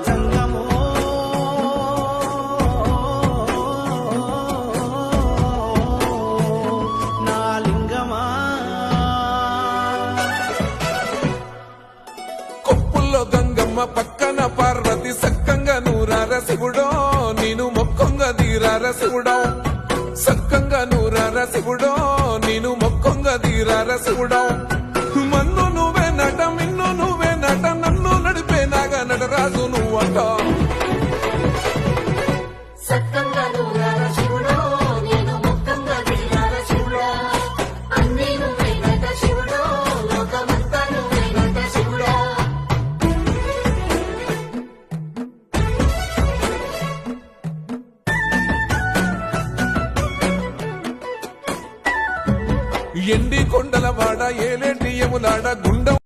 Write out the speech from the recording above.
జంగమో నా లింగమా కొప్పుల్లో గంగమ్మ పక్కన పార్వతి సక్కంగా నూరార శివుడో నేను మొక్కంగా తీరార శివుడో సక్కంగా నూరార శివుడో నేను మొక్కంగా తీరార శివుడో మన్ను నువ్వే నట మిన్ను నువ్వే నట నన్ను నడిపే నాగా నటరాజు నువ్వట సక్కంగా నూరార శివుడో నేను మొక్కంగా తీరార శివుడా అన్నీ నువ్వేనట శివుడో లోకమంతా నువ్వేనట శివుడా ఎండి కొండల వాడ ఏలేటి యములాడ గుండం